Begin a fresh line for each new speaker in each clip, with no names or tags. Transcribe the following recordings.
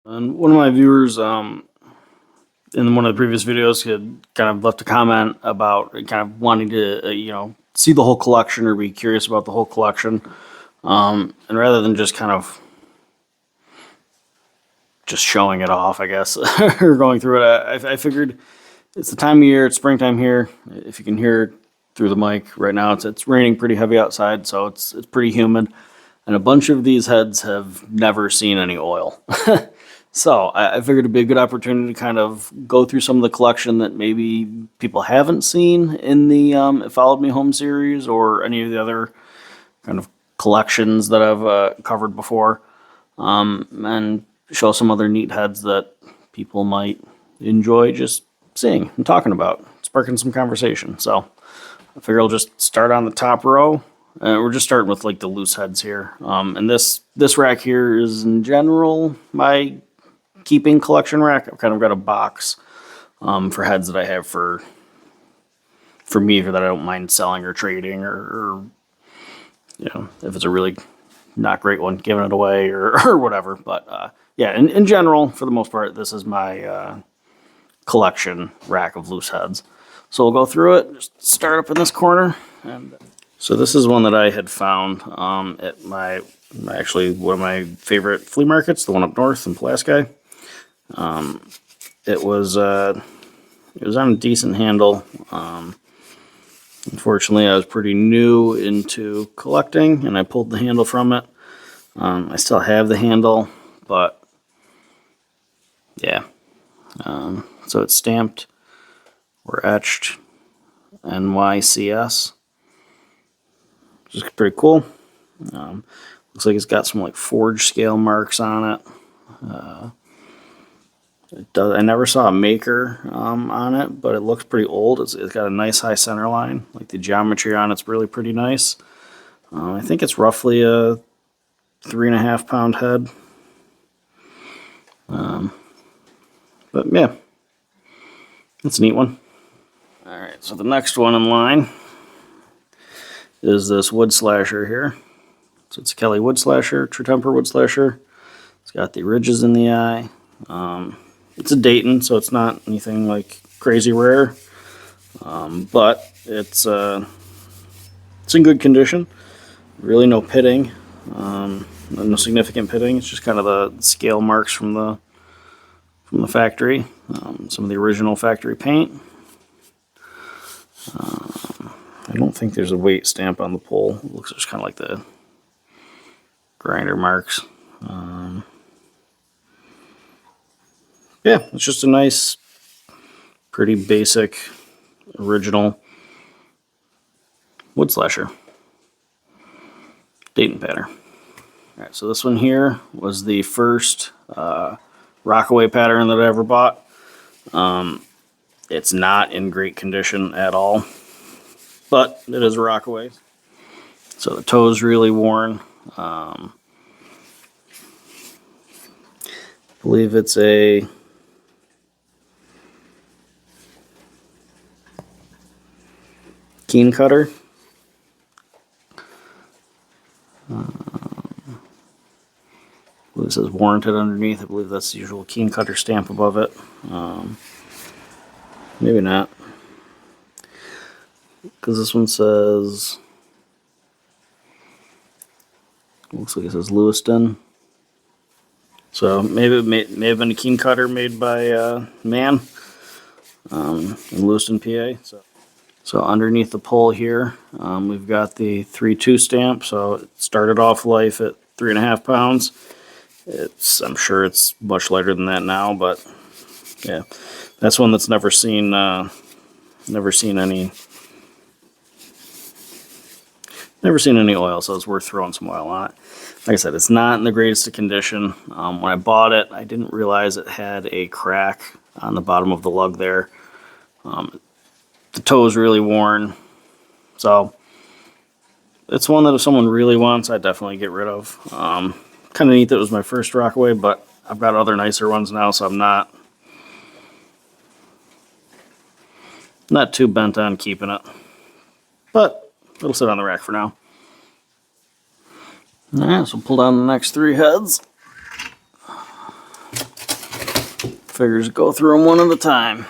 And one of my viewers in one of the previous videos had kind of left a comment about kind of wanting to, see the whole collection or be curious about the whole collection. And rather than just kind of just showing it off, I guess, or going through it, I figured it's the time of year, it's springtime here. If you can hear through the mic right now, it's raining pretty heavy outside, so it's pretty humid. And a bunch of these heads have never seen any oil. So I figured it'd be a good opportunity to kind of go through some of the collection that maybe people haven't seen in the Followed Me Home series or any of the other kind of collections that I've covered before, and show some other neat heads that people might enjoy just seeing and talking about, sparking some conversation. So I figure I'll just start on the top row. We're just starting with like the loose heads here. And this rack here is in general my keeping collection rack. I've kind of got a box for heads that I have for me that I don't mind selling or trading or if it's a really not great one, giving it away or whatever. But yeah, in general, for the most part, this is my collection rack of loose heads. So we'll go through it, just start up in this corner. And so this is one that I had found at actually one of my favorite flea markets, the one up north in Pulaski. It was on a decent handle. Unfortunately, I was pretty new into collecting, and I pulled the handle from it. I still have the handle, but yeah. So it's stamped or etched NYCS, which is pretty cool. Looks like it's got some like forge scale marks on it. I never saw a maker on it, but it looks pretty old. It's got a nice high center line. Like the geometry on it's really pretty nice. I think it's roughly a 3.5 pound head. But yeah, it's a neat one. All right, so the next one in line is this wood slasher here. So it's a Kelly wood slasher, true temper wood slasher. It's got the ridges in the eye. It's a Dayton, so it's not anything like crazy rare, but it's in good condition. Really no pitting, no significant pitting. It's just kind of the scale marks from the factory, some of the original factory paint. I don't think there's a weight stamp on the pole. It looks just kind of like the grinder marks. Yeah, it's just a nice, pretty basic, original wood slasher. Dayton pattern. Alright, so this one here was the first rockaway pattern that I ever bought. It's not in great condition at all, but it is a rockaway. So the toe's really worn. I believe it's a keen cutter. It says warranted underneath. I believe that's the usual keen cutter stamp above it. Maybe not, because this one says, looks like it says Lewiston. So maybe it may have been a keen cutter made by Mann in Lewiston, PA. So underneath the pole here, we've got the 3.2 stamp. So it started off life at 3.5 pounds. I'm sure it's much lighter than that now, but yeah, that's one that's never seen any oil. So it's worth throwing some oil on it. Like I said, it's not in the greatest of condition. When I bought it, I didn't realize it had a crack on the bottom of the lug there. The toe is really worn, so it's one that if someone really wants, I'd definitely get rid of. Kind of neat that it was my first rockaway, but I've got other nicer ones now, so I'm not too bent on keeping it. But it'll sit on the rack for now. Alright, so pull down the next 3 heads. Figures go through them one at a time.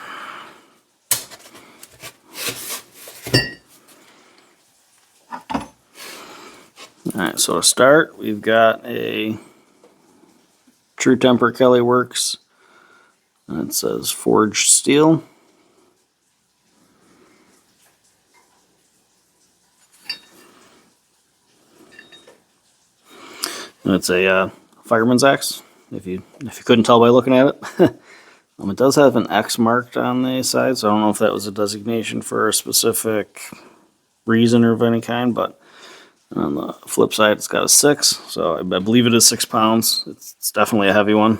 Alright, so to start, we've got a True Temper Kelly Works. And it says forged steel. And it's a fireman's axe, if you couldn't tell by looking at it. It does have an X marked on the side, so I don't know if that was a designation for a specific reason or of any kind, but on the flip side, it's got a 6, so I believe it is 6 pounds. It's definitely a heavy one.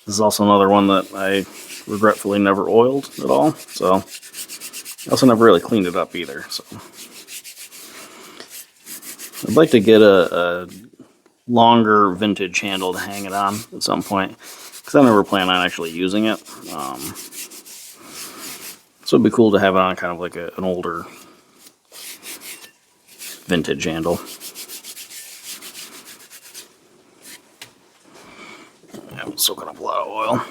This is also another one that I regretfully never oiled at all, so I also never really cleaned it up either. So I'd like to get a longer vintage handle to hang it on at some point, because I never plan on actually using it. So it'd be cool to have it on kind of like an older vintage handle. Yeah, I'm soaking up a lot of oil.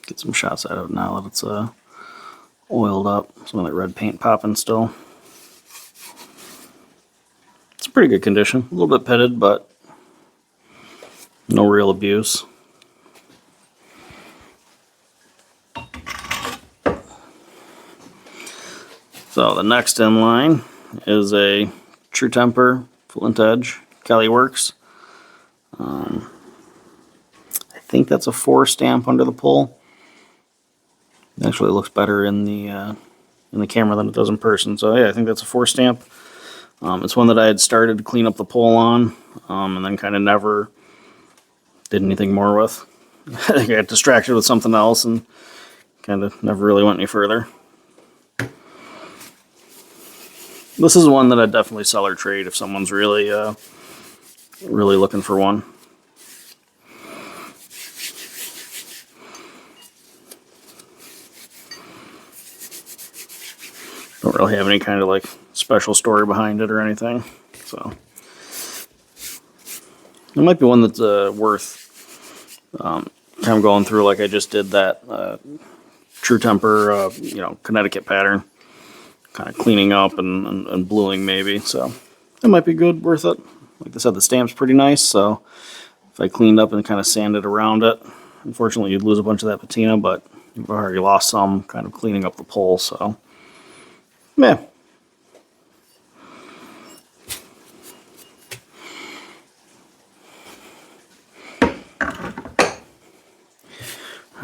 Get some shots out of it now that it's oiled up. Some of that red paint popping still. It's in pretty good condition. A little bit pitted, but no real abuse. So the next in line is a True Temper Flint Edge Kelly Works. I think that's a 4 stamp under the pull. Actually, it looks better in the camera than it does in person. So yeah, I think that's a 4 stamp. It's one that I had started to clean up the pole on, and then kind of never did anything more with. I got distracted with something else and kind of never really went any further. This is one that I'd definitely sell or trade if someone's really looking for one. Don't really have any kind of like special story behind it or anything, so it might be one that's worth kind of going through, like I just did that True Temper, Connecticut pattern, kind of cleaning up and bluing maybe. So it might be good, worth it. Like I said, the stamp's pretty nice, so if I cleaned up and kind of sanded around it, unfortunately you'd lose a bunch of that patina, but you've already lost some kind of cleaning up the pole, so. Yeah.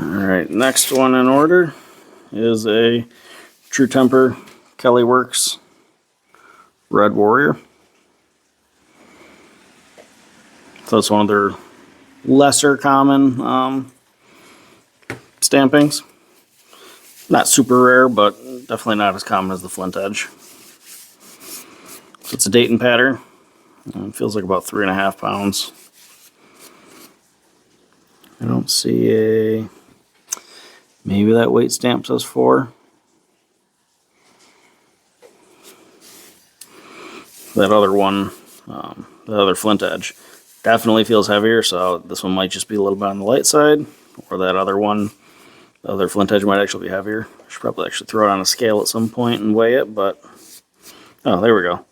Alright, next one in order is a True Temper Kelly Works Red Warrior. So it's one of their lesser common stampings. Not super rare, but definitely not as common as the Flint Edge. So it's a Dayton pattern. It feels like about 3.5 pounds. I don't see a... Maybe that weight stamp says 4. That other one, the other Flint Edge, definitely feels heavier, so this one might just be a little bit on the light side, or that other one, the other Flint Edge might actually be heavier. I should probably actually throw it on a scale at some point and weigh it, but... Oh, there we go.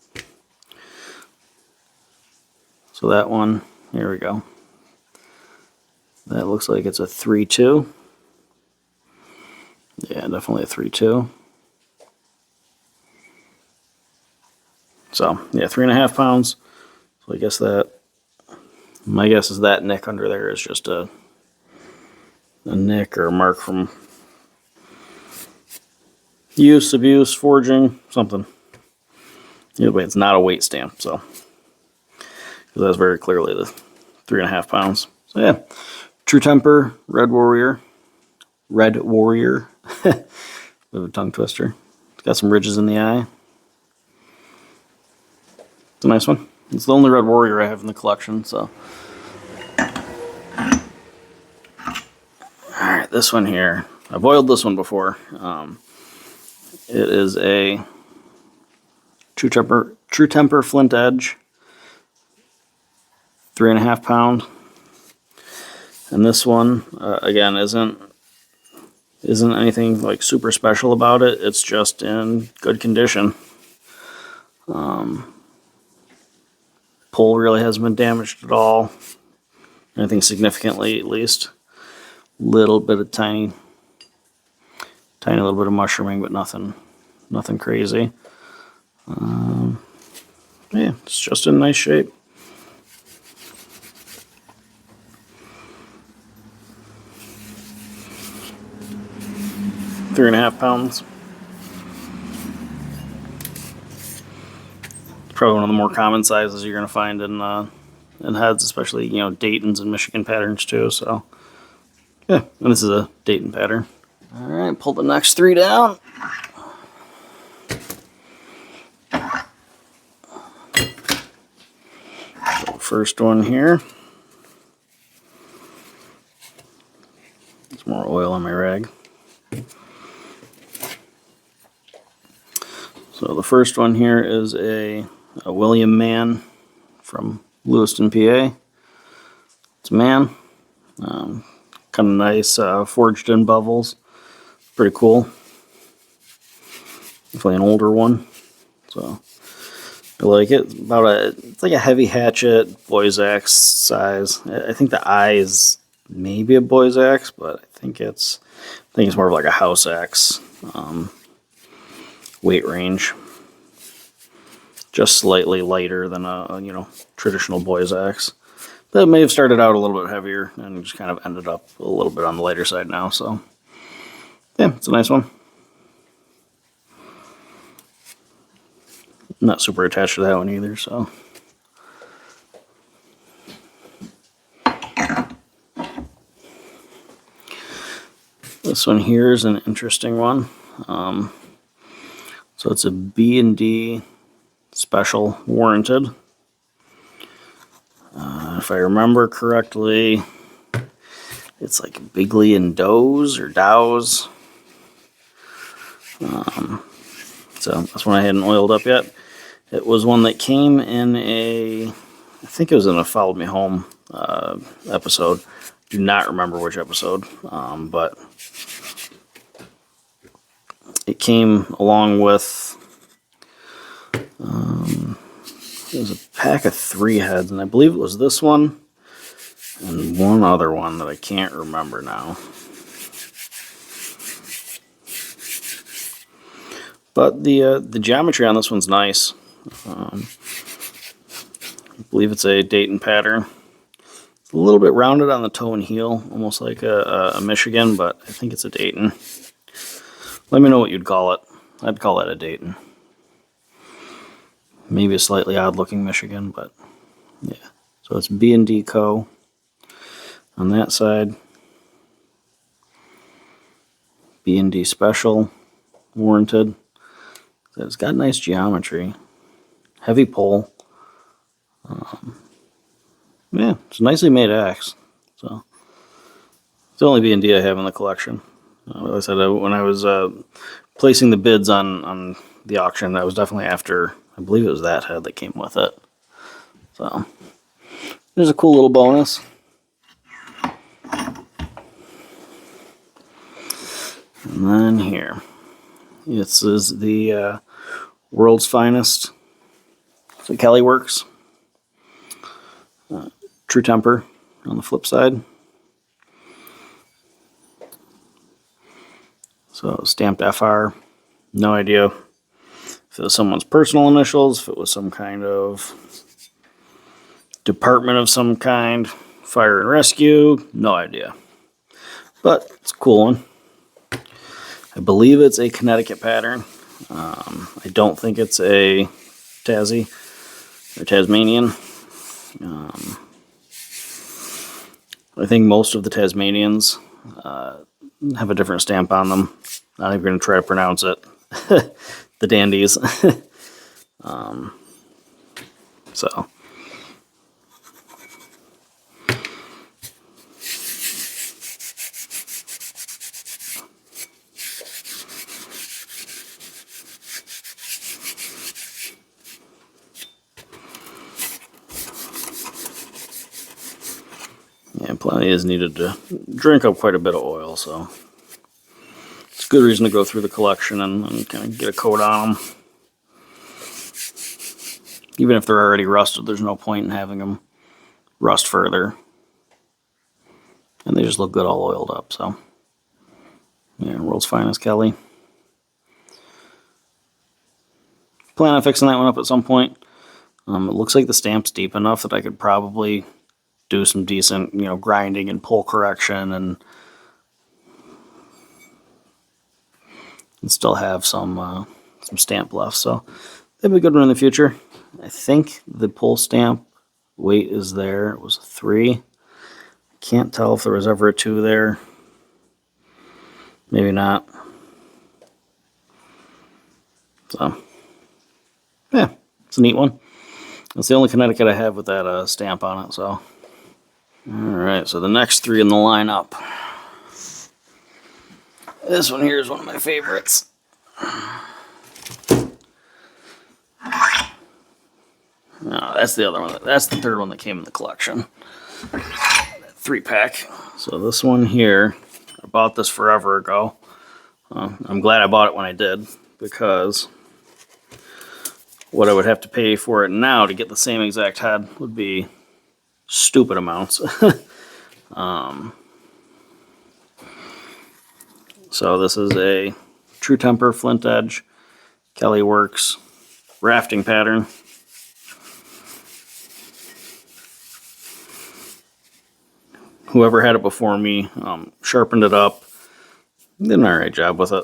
So that one, here we go. That looks like it's a 3.2. Yeah, definitely a 3.2. So, yeah, 3.5 pounds. So I guess that, my guess is that nick under there is just a nick or a mark from use, abuse, forging, something. Either way, it's not a weight stamp, so. Because that's very clearly the 3.5 pounds. So yeah, True Temper, Red Warrior. Red Warrior. Bit of a tongue twister. It's got some ridges in the eye. It's a nice one. It's the only Red Warrior I have in the collection, so. Alright, this one here. I've oiled this one before. It is a True Temper Flint Edge, 3.5 pound. And this one, again, isn't anything like super special about it. It's just in good condition. Pole really hasn't been damaged at all. Anything significantly, at least. Little bit of tiny little bit of mushrooming, but nothing crazy. Yeah, it's just in nice shape. Three and a half pounds. It's probably one of the more common sizes you're going to find in heads, especially, you know, Dayton's and Michigan patterns too. So yeah, and this is a Dayton pattern. All right, pull the next 3 down. So first one here. There's more oil on my rag. So the first one here is a William Mann from Lewiston, PA. It's Mann. Kind of nice, forged in bevels. Pretty cool. Definitely an older one. So I like it. It's like a heavy hatchet, boy's axe size. I think the eye is maybe a boy's axe, but I think it's more of like a house axe. Weight range. Just slightly lighter than a traditional boy's axe. That may have started out a little bit heavier and just kind of ended up a little bit on the lighter side now. So yeah, it's a nice one. Not super attached to that one either, so. This one here is an interesting one. So it's a B&D special warranted. If I remember correctly, it's like Bigley and Dows or Dows. So that's one I hadn't oiled up yet. It was one that came in I think it was in a Followed Me Home episode. Do not remember which episode, but it came along with, it was a pack of 3 heads, and I believe it was this one and one other one that I can't remember now. But the geometry on this one's nice. I believe it's a Dayton pattern. It's a little bit rounded on the toe and heel, almost like a Michigan, but I think it's a Dayton. Let me know what you'd call it. I'd call it a Dayton. Maybe a slightly odd looking Michigan, but yeah. So it's B&D Co. on that side. B&D Special, warranted. So it's got nice geometry. Heavy pole. Yeah, it's a nicely made axe. So it's the only B&D I have in the collection. Like I said, when I was placing the bids on the auction, that was definitely after, I believe it was that head that came with it. So there's a cool little bonus. And then here, this is the World's Finest. So Kelly Works. True Temper on the flip side. So stamped FR. No idea if it was someone's personal initials, if it was some kind of department of some kind, fire and rescue, no idea. But it's a cool one. I believe it's a Connecticut pattern. I don't think it's a Tassie or Tasmanian. I think most of the Tasmanians have a different stamp on them. Not even going to try to pronounce it. The dandies. So. Yeah, plenty is needed to drink up quite a bit of oil, so it's a good reason to go through the collection and kind of get a coat on them. Even if they're already rusted, there's no point in having them rust further. And they just look good all oiled up, so. Yeah, world's finest Kelly. Plan on fixing that one up at some point. It looks like the stamp's deep enough that I could probably do some decent, grinding and pull correction and still have some stamp left. So that'd be a good one in the future. I think the pull stamp weight is there. It was a 3. Can't tell if there was ever a 2 there. Maybe not. So yeah, it's a neat one. It's the only Connecticut I have with that stamp on it. So alright, so the next 3 in the lineup. This one here is one of my favorites. No, that's the other one. That's the third one that came in the collection. 3-pack. So this one here, I bought this forever ago. I'm glad I bought it when I did, because what I would have to pay for it now to get the same exact head would be stupid amounts. So this is a True Temper Flint Edge Kelly Works rafting pattern. Whoever had it before me sharpened it up, did an alright job with it.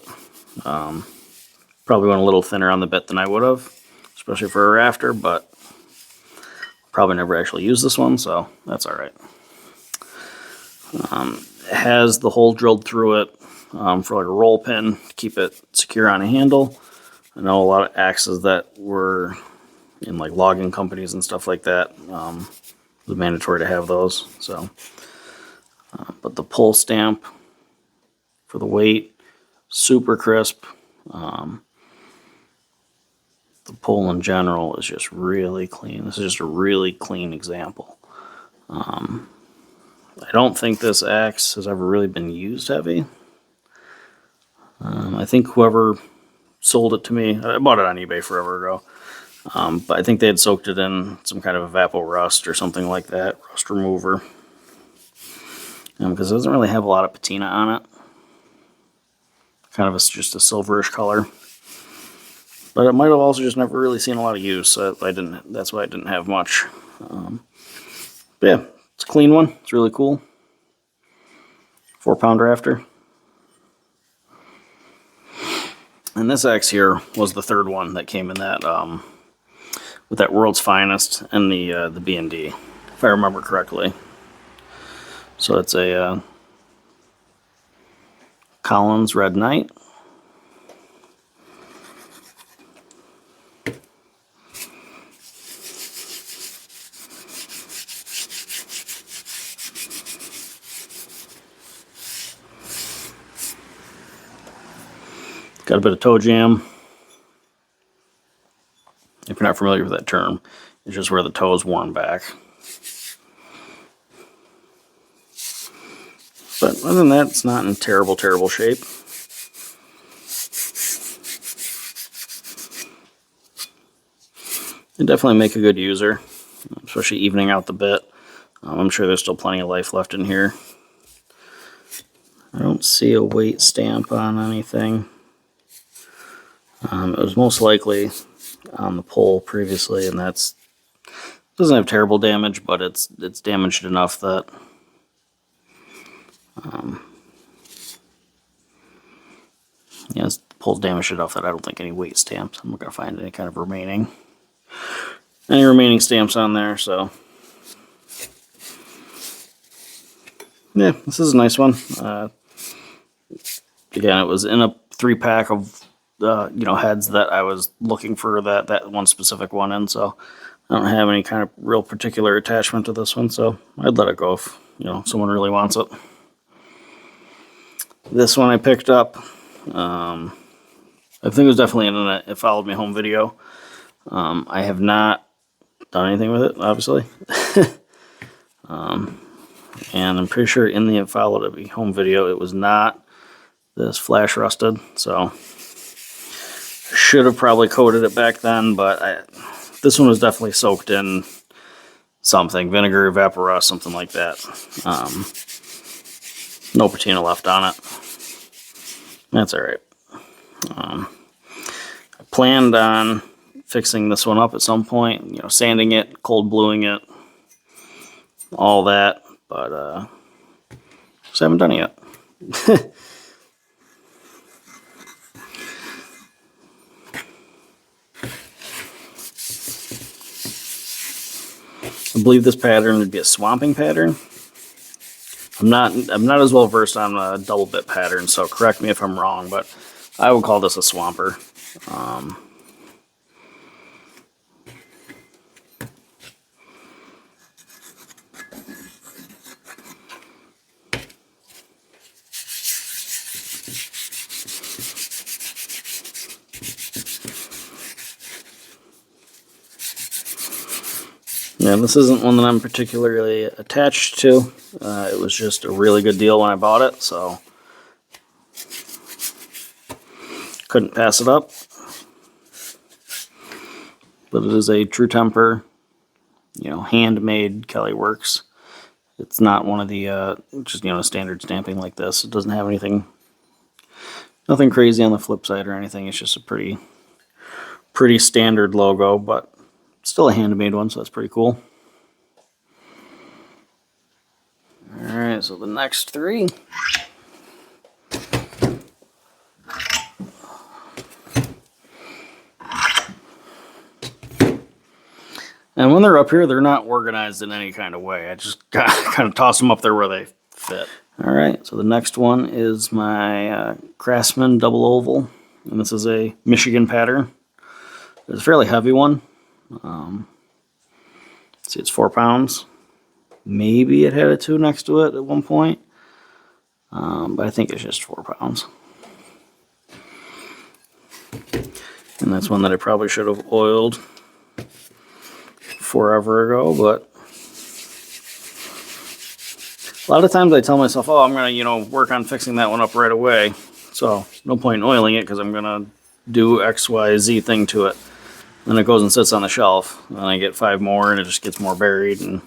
Probably went a little thinner on the bit than I would have, especially for a rafter, but probably never actually used this one, so that's alright. It has the hole drilled through it for like a roll pin to keep it secure on a handle. I know a lot of axes that were in like logging companies and stuff like that, it was mandatory to have those. So, but the pull stamp for the weight, super crisp. The pull in general is just really clean. This is just a really clean example. I don't think this axe has ever really been used heavy. I think whoever sold it to me, I bought it on eBay forever ago, but I think they had soaked it in some kind of evapor rust or something like that, rust remover, because it doesn't really have a lot of patina on it. Kind of just a silverish color. But it might have also just never really seen a lot of use. So that's why I didn't have much. But yeah, it's a clean one. It's really cool. 4-pound rafter. And this axe here was the third one that came in that with that World's Finest and the B&D, if I remember correctly. So it's a Collins Red Knight. Got a bit of toe jam. If you're not familiar with that term, it's just where the toe is worn back. But other than that, it's not in terrible, terrible shape. It definitely make a good user, especially evening out the bit. I'm sure there's still plenty of life left in here. I don't see a weight stamp on anything. It was most likely on the pole previously, and doesn't have terrible damage, but it's damaged enough that yeah, the pole's damaged enough that I don't think any weight stamps. I'm not gonna find any kind of remaining stamps on there. So yeah, this is a nice one. Again, it was in a 3-pack of heads that I was looking for that one specific one in, so I don't have any kind of real particular attachment to this one, so I'd let it go if, you know, someone really wants it. This one I picked up. I think it was definitely in It Followed Me Home video. I have not done anything with it, obviously. And I'm pretty sure in the It Followed Me Home video, it was not this flash rusted, so should have probably coated it back then, but this one was definitely soaked in something, vinegar, evaporust, something like that. No patina left on it. That's all right. I planned on fixing this one up at some point, you know, sanding it, cold bluing it, all that, but just haven't done it yet. I believe this pattern would be a swamping pattern. I'm not as well versed on double bit patterns, so correct me if I'm wrong, but I would call this a swamper. Yeah, this isn't one that I'm particularly attached to. It was just a really good deal when I bought it, so couldn't pass it up. But it is a true temper, you know, handmade Kelly Works. It's not one of the just, you know, standard stamping like this. It doesn't have anything, nothing crazy on the flip side or anything. It's just a pretty standard logo, but still a handmade one, so that's pretty cool. Alright, so the next three. And when they're up here, they're not organized in any kind of way. I just kind of toss them up there where they fit. Alright, so the next one is my Craftsman double oval. And this is a Michigan pattern. It's a fairly heavy one. See, it's 4 pounds. Maybe it had a 2 next to it at one point. But I think it's just 4 pounds. And that's one that I probably should have oiled forever ago, but a lot of times I tell myself, oh, I'm going to, you know, work on fixing that one up right away. So no point in oiling it because I'm going to do X, Y, Z thing to it. Then it goes and sits on the shelf. And I get 5 more and it just gets more buried. And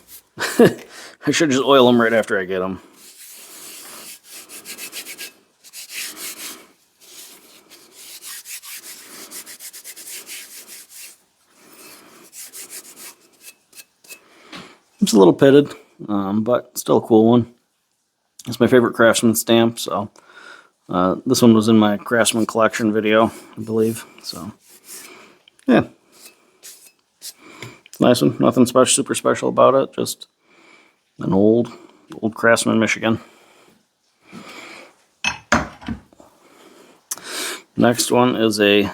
I should just oil them right after I get them. It's a little pitted, but still a cool one. It's my favorite Craftsman stamp, so this one was in my Craftsman collection video, I believe. So, yeah. It's a nice one. Nothing super special about it. Just an old Craftsman, Michigan. Next one is a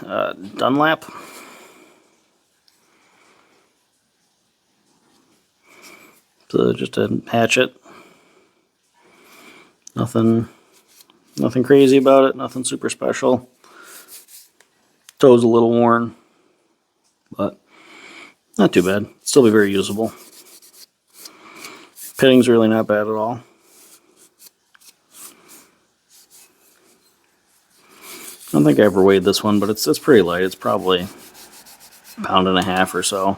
Dunlap. So just a hatchet. Nothing crazy about it. Nothing super special. Toe's a little worn, but not too bad. Still be very usable. Pitting's really not bad at all. I don't think I ever weighed this one, but it's pretty light. It's probably 1.5 pounds or so.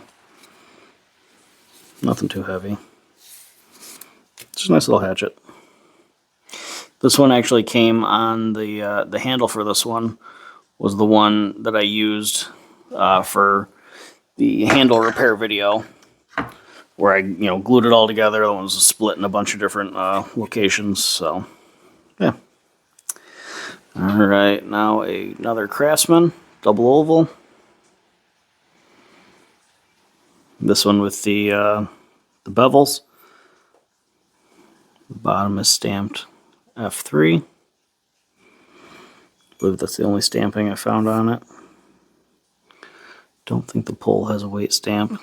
Nothing too heavy. Just a nice little hatchet. This one actually came on the handle for this one was the one that I used for the handle repair video, where I glued it all together. The one was split in a bunch of different locations. So yeah. All right, now another Craftsman double oval. This one with the bevels. The bottom is stamped F3. I believe that's the only stamping I found on it. Don't think the pole has a weight stamp.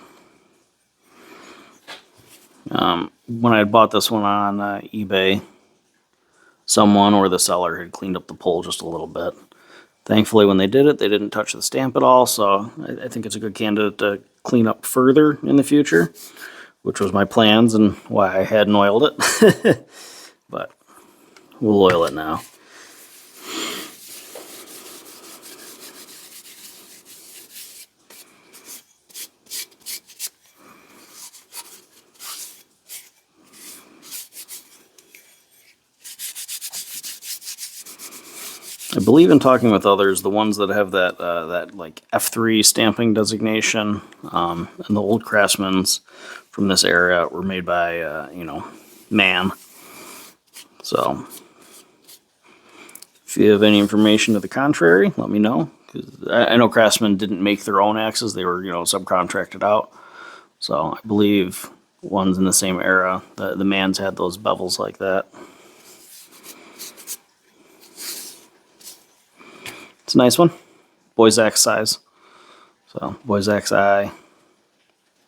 When I had bought this one on eBay, someone or the seller had cleaned up the pole just a little bit. Thankfully, when they did it, they didn't touch the stamp at all, so I think it's a good candidate to clean up further in the future, which was my plans and why I hadn't oiled it. But we'll oil it now. I believe in talking with others, the ones that have that like F3 stamping designation, and the old Craftsmans from this era were made by, Mann. So, if you have any information to the contrary, let me know. 'Cause I know Craftsman didn't make their own axes; they were, subcontracted out. So I believe ones in the same era, the Manns had those bevels like that. It's a nice one. Boy's axe size. So, boy's axe eye.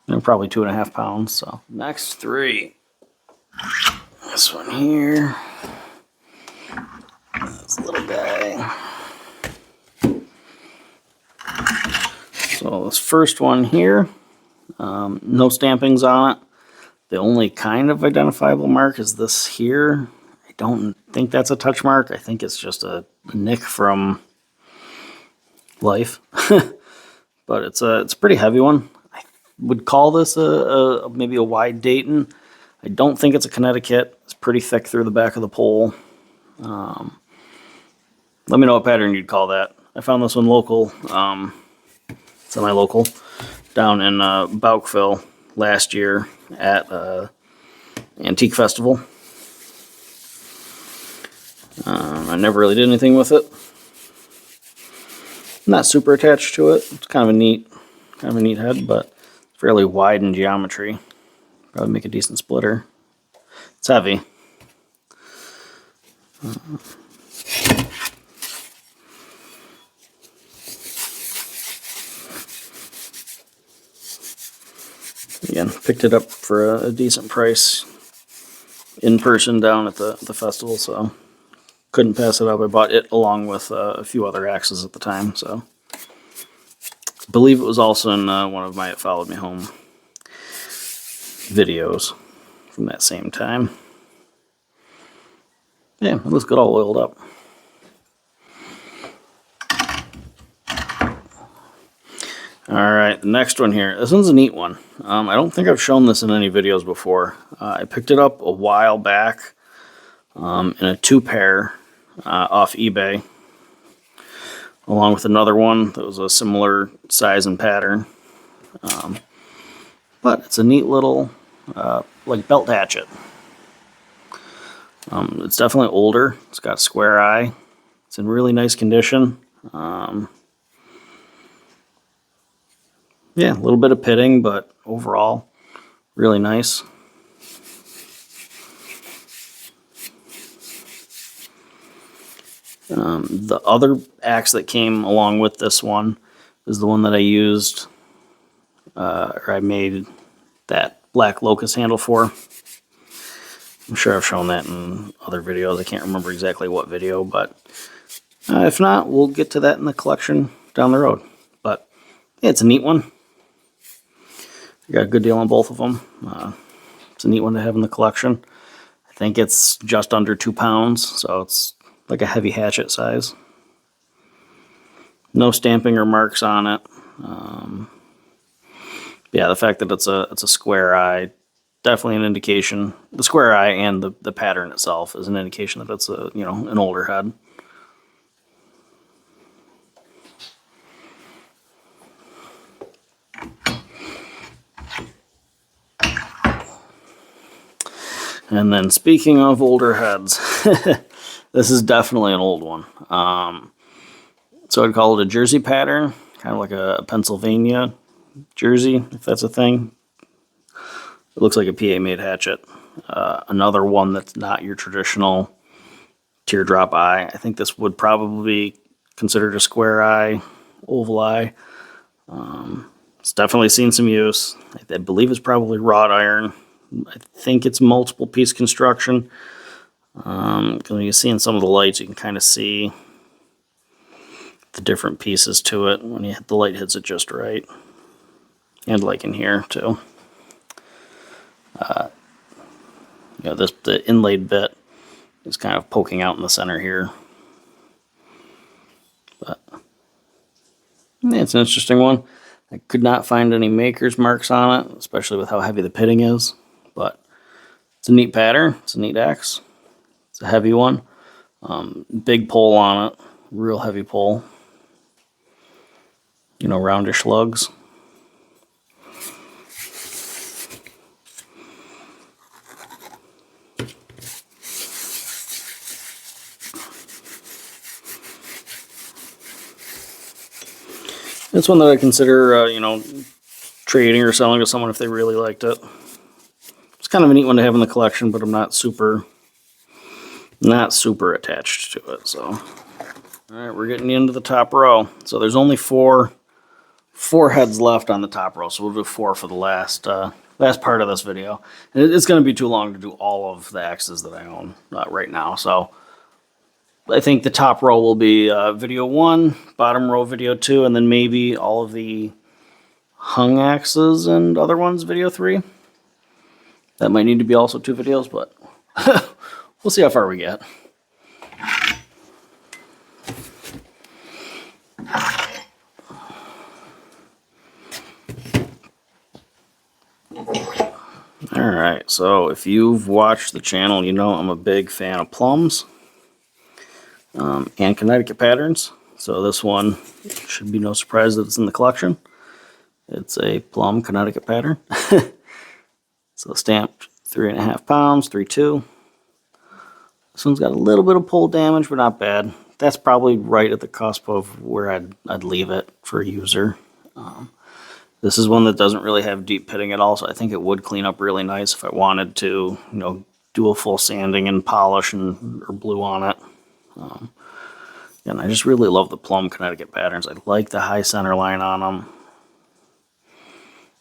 They're probably 2.5 pounds. So, next 3. This one here. This little guy. So, this first one here, no stampings on it. The only kind of identifiable mark is this here. I don't think that's a touch mark. I think it's just a nick from life. But it's a pretty heavy one. I would call this maybe a wide Dayton. I don't think it's a Connecticut. It's pretty thick through the back of the pole. Let me know what pattern you'd call that. I found this one local, semi-local, down in Bouckville last year at Antique Festival. I never really did anything with it. Not super attached to it. It's kind of a neat head, but fairly wide in geometry. Probably make a decent splitter. It's heavy. Again, picked it up for a decent price in person down at the festival, so couldn't pass it up. I bought it along with a few other axes at the time, so I believe it was also in one of my It Followed Me Home videos from that same time. Yeah, it looks good all oiled up. Alright, the next one here. This one's a neat one. I don't think I've shown this in any videos before. I picked it up a while back in a 2-pair off eBay, along with another one that was a similar size and pattern. But it's a neat little like belt hatchet. It's definitely older. It's got a square eye. It's in really nice condition. Yeah, a little bit of pitting, but overall, really nice. The other axe that came along with this one is the one that I used, or I made that black locust handle for. I'm sure I've shown that in other videos. I can't remember exactly what video, but if not, we'll get to that in the collection down the road. But yeah, it's a neat one. I got a good deal on both of them. It's a neat one to have in the collection. I think it's just under 2 pounds, so it's like a heavy hatchet size. No stamping or marks on it. Yeah, the fact that it's a square eye, definitely an indication. The square eye and the pattern itself is an indication that it's an older head. And then speaking of older heads, this is definitely an old one. So I'd call it a jersey pattern, kind of like a Pennsylvania jersey, if that's a thing. It looks like a PA-made hatchet. Another one that's not your traditional teardrop eye. I think this would probably be considered a square eye, oval eye. It's definitely seen some use. I believe it's probably wrought iron. I think it's multiple piece construction. Because when you see in some of the lights, you can kind of see the different pieces to it when the light hits it just right. And like in here too. The inlaid bit is kind of poking out in the center here. But yeah, it's an interesting one. I could not find any maker's marks on it, especially with how heavy the pitting is. But it's a neat pattern. It's a neat axe. It's a heavy one. Big pull on it. Real heavy pull. You know, roundish lugs. It's one that I consider, you know, trading or selling to someone if they really liked it. It's kind of a neat one to have in the collection, but I'm not super attached to it. So, all right, we're getting into the top row. So there's only four heads left on the top row. So we'll do 4 for the last part of this video. And it's going to be too long to do all of the axes that I own right now. So I think the top row will be video 1, bottom row video 2, and then maybe all of the hung axes and other ones video 3. That might need to be also 2 videos, but we'll see how far we get. Alright, so if you've watched the channel, you know I'm a big fan of plums. And Connecticut patterns. So this one should be no surprise that it's in the collection. It's a Plumb Connecticut pattern. So stamped 3.5 pounds, 3.2. This one's got a little bit of pull damage, but not bad. That's probably right at the cusp of where I'd leave it for a user. This is one that doesn't really have deep pitting at all, so I think it would clean up really nice if I wanted to, you know, do a full sanding and polish or blue on it. And I just really love the Plumb Connecticut patterns. I like the high center line on them.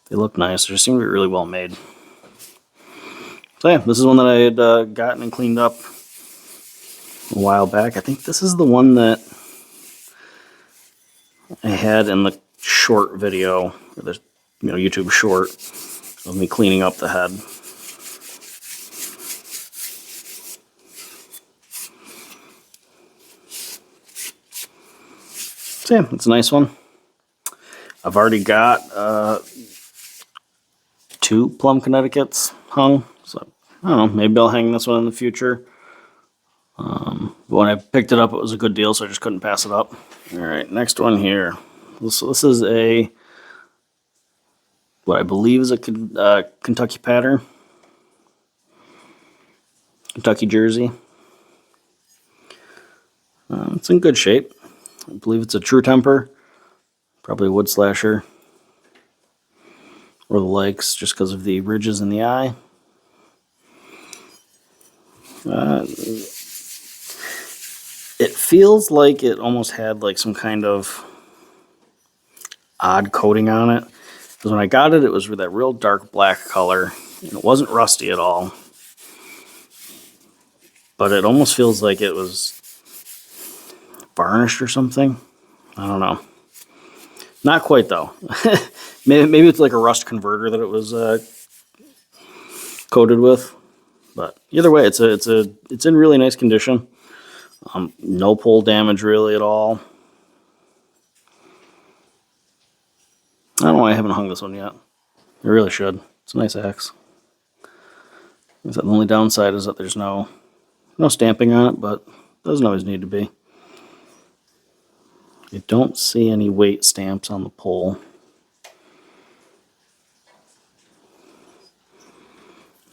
They look nice. They just seem to be really well made. So yeah, this is one that I had gotten and cleaned up a while back. I think this is the one that I had in the short video, or the YouTube short of me cleaning up the head. So yeah, it's a nice one. I've already got 2 Plumb Connecticut's hung, so I don't know, maybe I'll hang this one in the future. But when I picked it up, it was a good deal, so I just couldn't pass it up. Alright, next one here. This is what I believe is a Kentucky pattern. Kentucky jersey. It's in good shape. I believe it's a true temper. Probably a wood slasher. Or the likes, just because of the ridges in the eye. It feels like it almost had like some kind of odd coating on it. Because when I got it, it was that real dark black color. And it wasn't rusty at all. But it almost feels like it was varnished or something. I don't know. Not quite though. maybe it's like a rust converter that it was coated with. But either way, it's in really nice condition. No pull damage really at all. I don't know why I haven't hung this one yet. I really should. It's a nice axe. The only downside is that there's no stamping on it, but it doesn't always need to be. I don't see any weight stamps on the pole.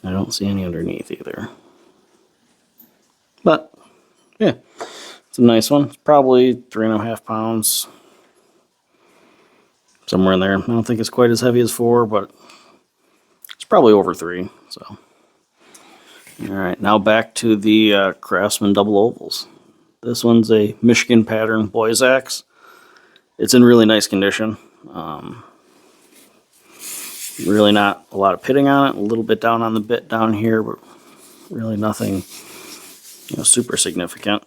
I don't see any underneath either. But, yeah, it's a nice one. It's probably 3.5 pounds. Somewhere in there. I don't think it's quite as heavy as 4, but it's probably over 3. So, alright, now back to the Craftsman double ovals. This one's a Michigan pattern boys axe. It's in really nice condition. Really not a lot of pitting on it, a little bit down on the bit down here, but really nothing, you know, super significant.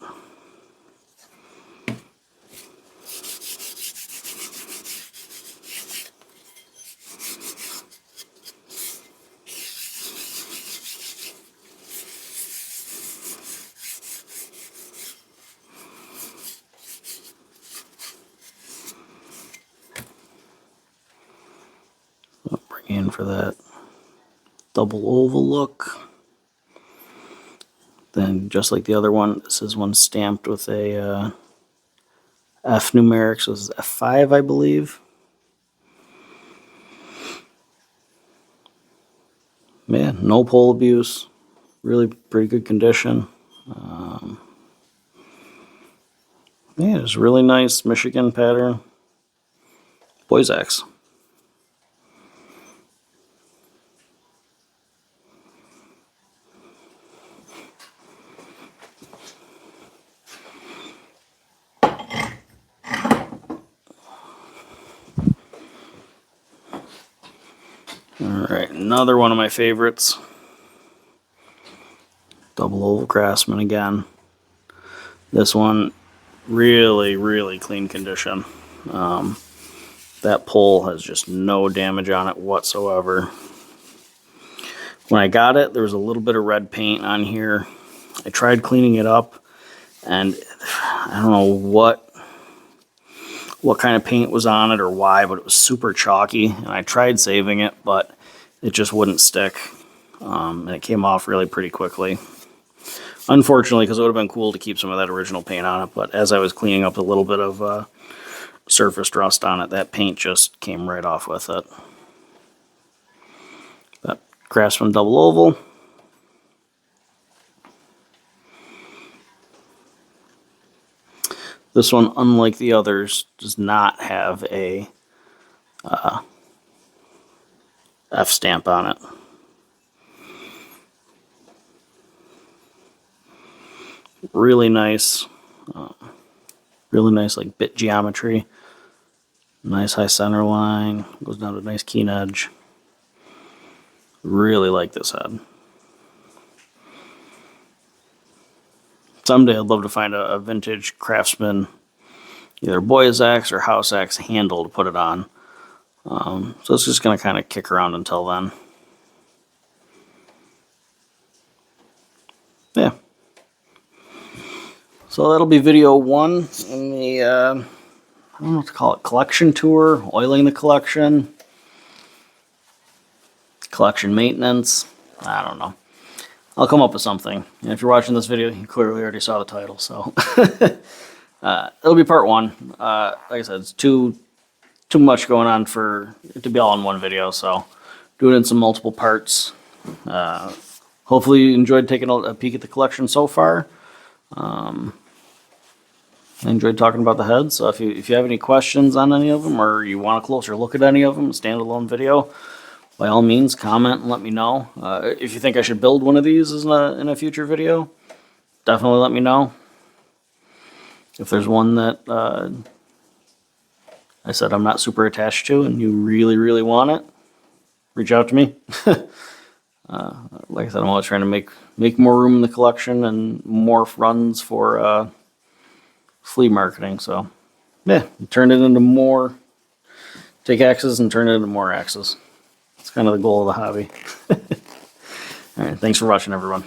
I'll bring in for that double oval look. Then, just like the other one, this is one stamped with a F numeric, so this is F5, I believe. Man, no pole abuse, really pretty good condition. Yeah, it's really nice Michigan pattern. Boys axe. Alright, another one of my favorites. Double oval Craftsman again. This one, really, really clean condition. That pole has just no damage on it whatsoever. When I got it, there was a little bit of red paint on here. I tried cleaning it up, and I don't know what kind of paint was on it or why, but it was super chalky, and I tried saving it, but it just wouldn't stick, and it came off really pretty quickly. Unfortunately, because it would have been cool to keep some of that original paint on it, but as I was cleaning up a little bit of surfaced rust on it, that paint just came right off with it. That Craftsman double oval. This one, unlike the others, does not have a F stamp on it. Really nice like bit geometry. Nice high center line, goes down to a nice keen edge. Really like this head. Someday I'd love to find a vintage Craftsman, either boys axe or house axe handle to put it on. So it's just going to kind of kick around until then. Yeah. So that'll be video 1 in the, I don't know what to call it, collection tour, oiling the collection maintenance, I don't know. I'll come up with something. And if you're watching this video, you clearly already saw the title, so. It'll be part 1. Like I said, it's too much going on for it to be all in one video, so do it in some multiple parts. Hopefully you enjoyed taking a peek at the collection so far. I enjoyed talking about the heads, so if you have any questions on any of them, or you want a closer look at any of them, a standalone video, by all means, comment and let me know. If you think I should build one of these in a future video, definitely let me know. If there's one that I said I'm not super attached to and you really, really want it, reach out to me. Like I said, I'm always trying to make more room in the collection and more runs for flea marketing. So, yeah, turn it into more, take axes and turn it into more axes. It's kind of the goal of the hobby. All right, thanks for watching, everyone.